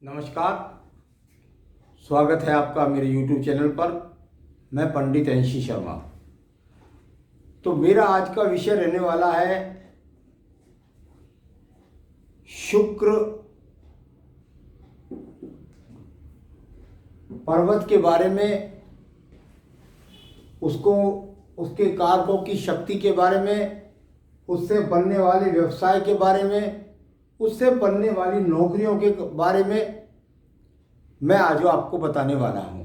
नमस्कार। स्वागत है आपका मेरे YouTube चैनल पर। मैं पंडित एनसी शर्मा। तो मेरा आज का विषय रहने वाला है शुक्र पर्वत के बारे में, उसके कारकों की शक्ति के बारे में, उससे बनने वाले व्यवसाय के बारे में, उससे बनने वाली नौकरियों के बारे में मैं आज आपको बताने वाला हूं।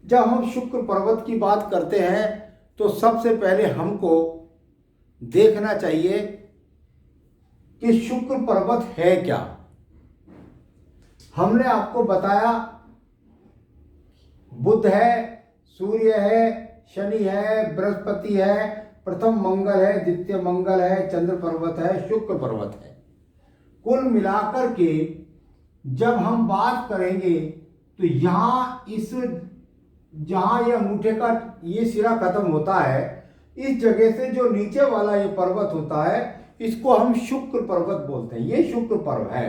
जब हम शुक्र पर्वत की बात करते हैं तो सबसे पहले हमको देखना चाहिए कि शुक्र पर्वत है क्या। हमने आपको बताया बुध है, सूर्य है, शनि है, बृहस्पति है, प्रथम मंगल है, द्वितीय मंगल है, चंद्र पर्वत है, शुक्र पर्वत है। कुल मिलाकर के जब हम बात करेंगे तो जहां ये अंगूठे का ये सिरा खत्म होता है, इस जगह से जो नीचे वाला ये पर्वत होता है, इसको हम शुक्र पर्वत बोलते हैं। ये शुक्र पर्व है।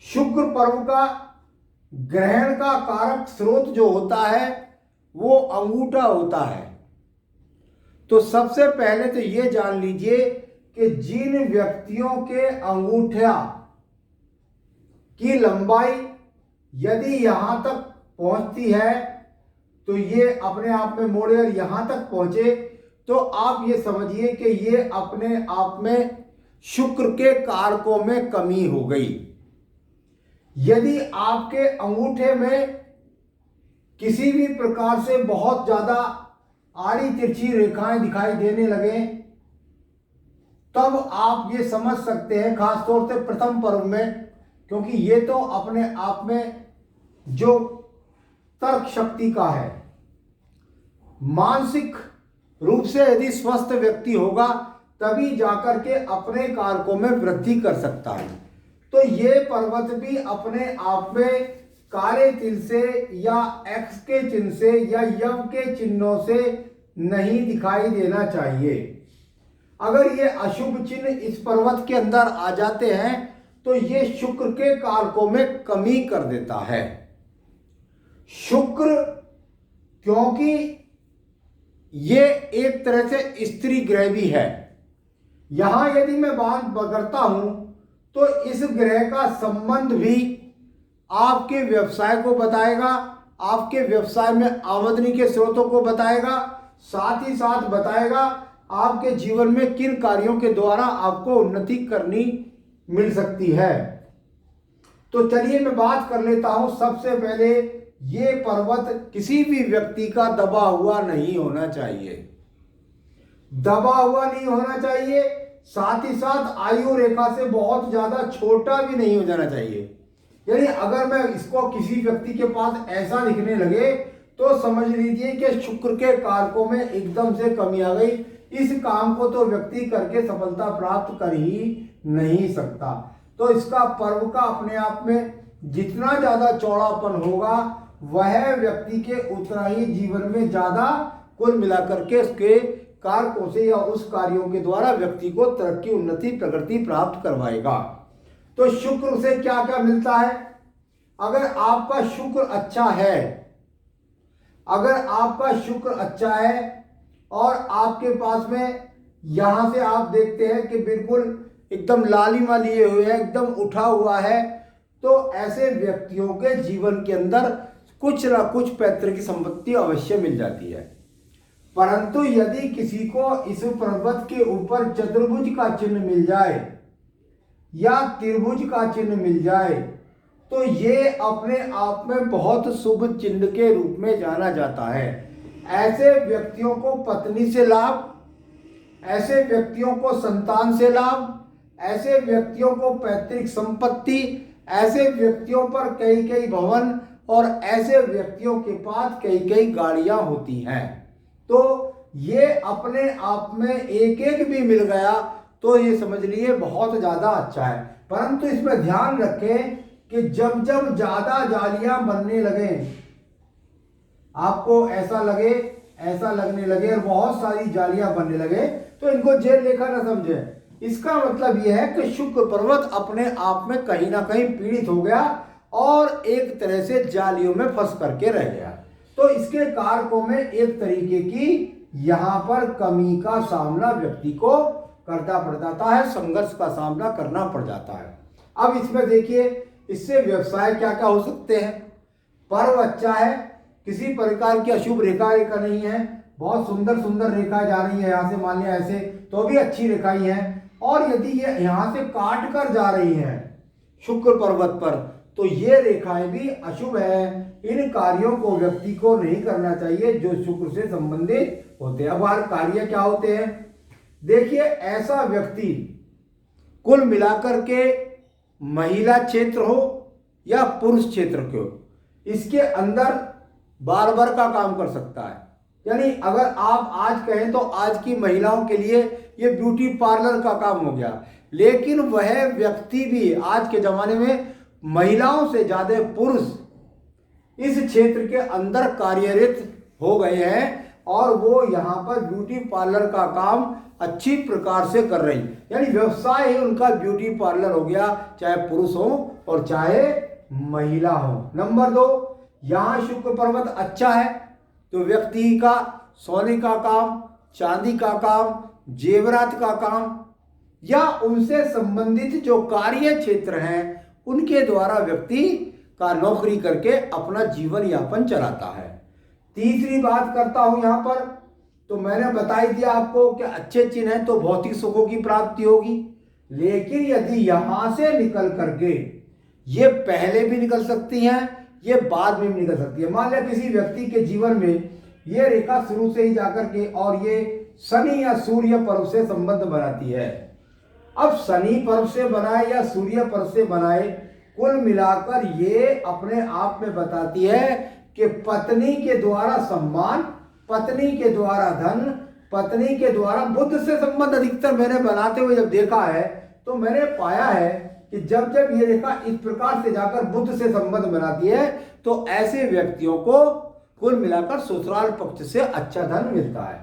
शुक्र पर्व का ग्रहण का कारक स्रोत जो होता है वो अंगूठा होता है। तो सबसे पहले तो ये जान लीजिए कि जिन व्यक्तियों के अंगूठा की लंबाई यदि यहां तक पहुंचती है तो ये अपने आप में मोड़े और यहां तक पहुंचे तो आप ये समझिए कि ये अपने आप में शुक्र के कारकों में कमी हो गई। यदि आपके अंगूठे में किसी भी प्रकार से बहुत ज्यादा आड़ी तिरछी रेखाएं दिखाई देने लगे तब आप ये समझ सकते हैं, खासतौर से प्रथम पर्व में, क्योंकि ये तो अपने आप में जो तर्क शक्ति का है, मानसिक रूप से यदि स्वस्थ व्यक्ति होगा तभी जाकर के अपने कारकों में वृद्धि कर सकता है। तो ये पर्वत भी अपने आप में काले तिल से या एक्स के चिन्ह से या यव के चिन्हों से नहीं दिखाई देना चाहिए। अगर ये अशुभ चिन्ह इस पर्वत के अंदर आ जाते हैं तो ये शुक्र के कारकों में कमी कर देता है। शुक्र क्योंकि ये एक तरह से स्त्री ग्रह भी है। यहां यदि मैं बात करता हूं तो इस ग्रह का संबंध भी आपके व्यवसाय को बताएगा, आपके व्यवसाय में आमदनी के स्रोतों को बताएगा, साथ ही साथ बताएगा आपके जीवन में किन कार्यों के द्वारा आपको उन्नति करनी मिल सकती है। तो चलिए मैं बात कर लेता हूं। सबसे पहले ये पर्वत किसी भी व्यक्ति का दबा हुआ नहीं होना चाहिए, दबा हुआ नहीं होना चाहिए, साथ ही साथ आयु रेखा से बहुत ज्यादा छोटा भी नहीं हो जाना चाहिए। यानी अगर मैं इसको किसी व्यक्ति के पास ऐसा दिखने लगे तो समझ लीजिए कि शुक्र के कारकों में एकदम से कमी आ गई। इस काम को तो व्यक्ति करके सफलता प्राप्त कर ही नहीं सकता। तो इसका पर्व का अपने आप में जितना ज्यादा चौड़ापन होगा वह व्यक्ति के उतना ही जीवन में ज्यादा कुल मिलाकर के उसके कारकों से या उस कार्यों के द्वारा व्यक्ति को तरक्की, उन्नति, प्रगति प्राप्त करवाएगा। तो शुक्र से क्या क्या मिलता है? अगर आपका शुक्र अच्छा है, अगर आपका शुक्र अच्छा है और आपके पास में यहां से आप देखते हैं कि बिल्कुल एकदम लालिमा लिए हुए है, एकदम उठा हुआ है, तो ऐसे व्यक्तियों के जीवन के अंदर कुछ ना कुछ पैतृक की संपत्ति अवश्य मिल जाती है। परंतु यदि किसी को इस पर्वत के ऊपर चतुर्भुज का चिन्ह मिल जाए या त्रिभुज का चिन्ह मिल जाए तो ये अपने आप में बहुत शुभ चिन्ह के रूप में जाना जाता है। ऐसे व्यक्तियों को पत्नी से लाभ, ऐसे व्यक्तियों को संतान से लाभ, ऐसे व्यक्तियों को पैतृक संपत्ति, ऐसे व्यक्तियों पर कई कई भवन और ऐसे व्यक्तियों के पास कई कई गाड़ियां होती हैं। तो ये अपने आप में एक एक भी मिल गया तो ये समझ लिए बहुत ज्यादा अच्छा है। परंतु इसमें ध्यान रखें कि जब जब ज्यादा जालियां बनने लगे, आपको ऐसा लगने लगे और बहुत सारी जालियां बनने लगे तो इनको जेल लेखा ना समझे। इसका मतलब यह है कि शुक्र पर्वत अपने आप में कहीं ना कहीं पीड़ित हो गया और एक तरह से जालियों में फंस करके रह गया। तो इसके कारकों में एक तरीके की यहाँ पर कमी का सामना व्यक्ति को करना पड़ जाता है, संघर्ष का सामना करना पड़ जाता है। अब इसमें देखिए, इससे व्यवसाय क्या क्या हो सकते हैं। पर्व अच्छा है, किसी प्रकार की अशुभ रेखा नहीं है, बहुत सुंदर सुंदर रेखा जा रही है यहाँ से, मान लिया ऐसे तो भी अच्छी रेखाएं हैं। और यदि ये यहाँ से काट कर जा रही हैं शुक्र पर्वत पर, तो ये रेखाएं भी अशुभ है। इन कार्यों को व्यक्ति को नहीं करना चाहिए जो शुक्र से संबंधित होते हैं। अब हर कार्य क्या होते हैं, देखिए ऐसा व्यक्ति कुल मिलाकर के महिला क्षेत्र हो या पुरुष क्षेत्र के हो, इसके अंदर बार बार का काम कर सकता है। यानी अगर आप आज कहें तो आज की महिलाओं के लिए ये ब्यूटी पार्लर का काम हो गया, लेकिन वह व्यक्ति भी आज के जमाने में महिलाओं से ज्यादा पुरुष इस क्षेत्र के अंदर कार्यरत हो गए हैं और वो यहाँ पर ब्यूटी पार्लर का काम अच्छी प्रकार से कर रही, यानी व्यवसाय ही उनका ब्यूटी पार्लर हो गया, चाहे पुरुष हो और चाहे महिला हो। नंबर 2, यहाँ शुक्र पर्वत अच्छा है तो व्यक्ति का सोने का काम, चांदी का काम, जेवरात का काम या उनसे संबंधित जो कार्य क्षेत्र हैं उनके द्वारा व्यक्ति का नौकरी करके अपना जीवन यापन चलाता है। तीसरी बात करता हूं यहाँ पर, तो मैंने बता ही दिया आपको कि अच्छे चिन्ह है तो भौतिक सुखों की प्राप्ति होगी, लेकिन यदि यहां से निकल करके ये पहले भी निकल सकती हैं, ये बाद में भी निकल सकती है। मान लिया किसी व्यक्ति के जीवन में ये रेखा शुरू से ही जाकर के और ये शनि या सूर्य पर्व से संबंध बनाती है। अब शनि पर्व से बनाए या सूर्य पर्व से बनाए, कुल मिलाकर ये अपने आप में बताती है कि पत्नी के द्वारा सम्मान, पत्नी के द्वारा धन, पत्नी के द्वारा बुद्ध से संबंध अधिकतर मैंने बनाते हुए जब देखा है तो मैंने पाया है कि जब जब ये रेखा इस प्रकार से जाकर बुद्ध से संबंध बनाती है तो ऐसे व्यक्तियों को कुल मिलाकर ससुराल पक्ष से अच्छा धन मिलता है।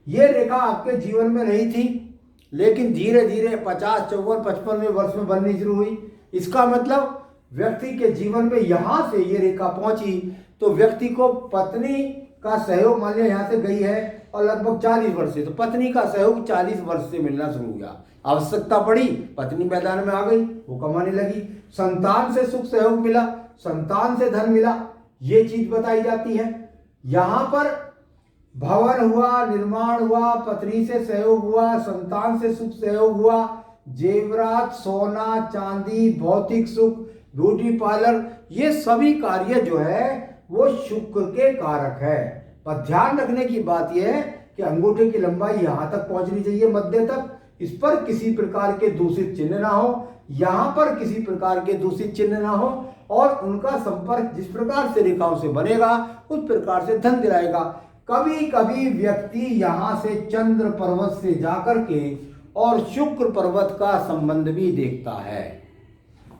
ये रेखा आपके जीवन में रही थी, लेकिन धीरे धीरे 50, 54, 55वें वर्ष में बननी शुरू हुई। इसका मतलब व्यक्ति के जीवन में यहाँ से ये रेखा पहुंची तो व्यक्ति को पत्नी का सहयोग, मान लिया यहाँ से गई है और लगभग 40 वर्ष से, तो पत्नी का सहयोग 40 वर्ष से मिलना शुरू हुआ। आवश्यकता पड़ी, पत्नी मैदान में आ गई, वो कमाने लगी। संतान से सुख सहयोग मिला, संतान से धन मिला, ये चीज बताई जाती है। यहाँ पर भवन हुआ, निर्माण हुआ, पत्नी से सहयोग हुआ, संतान से सुख सहयोग हुआ, जेवरात, सोना, चांदी, भौतिक सुख, ब्यूटी पार्लर, ये सभी कार्य जो है वो शुक्र के कारक है। पर ध्यान रखने की बात यह है कि अंगूठे की लंबाई यहाँ तक पहुंचनी चाहिए, मध्य तक, इस पर किसी प्रकार के दूषित चिन्ह ना हो, यहाँ पर किसी प्रकार के दूषित चिन्ह ना हो और उनका संपर्क जिस प्रकार से रेखाओं से बनेगा उस प्रकार से धन दिलाएगा। कभी कभी व्यक्ति यहाँ से चंद्र पर्वत से जाकर के और शुक्र पर्वत का संबंध भी देखता है,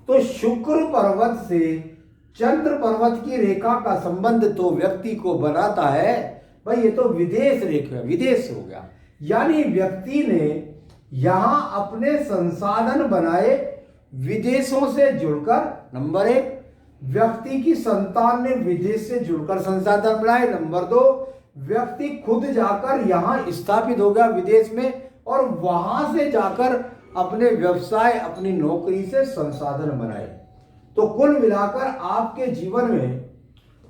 तो शुक्र पर्वत से चंद्र पर्वत की रेखा का संबंध तो व्यक्ति को बनाता है, भाई ये तो विदेश रेखा, विदेश हो गया, यानी व्यक्ति ने यहां अपने संसाधन बनाए विदेशों से जुड़कर। नंबर 1, व्यक्ति की संतान ने विदेश से जुड़कर संसाधन बनाए। नंबर 2, व्यक्ति खुद जाकर यहां स्थापित हो गया विदेश में और वहां से जाकर अपने व्यवसाय, अपनी नौकरी से संसाधन बनाए। तो कुल मिलाकर आपके जीवन में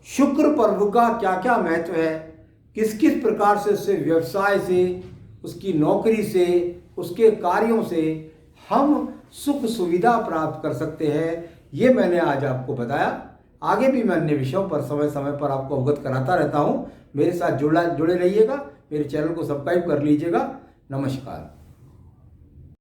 शुक्र पर्व का क्या क्या महत्व है, किस किस प्रकार से उससे व्यवसाय से, उसकी नौकरी से, उसके कार्यों से हम सुख सुविधा प्राप्त कर सकते हैं, ये मैंने आज आपको बताया। आगे भी मैं अन्य विषयों पर समय समय पर आपको अवगत कराता रहता हूँ। मेरे साथ जुड़े रहिएगा, मेरे चैनल को सब्सक्राइब कर लीजिएगा। नमस्कार।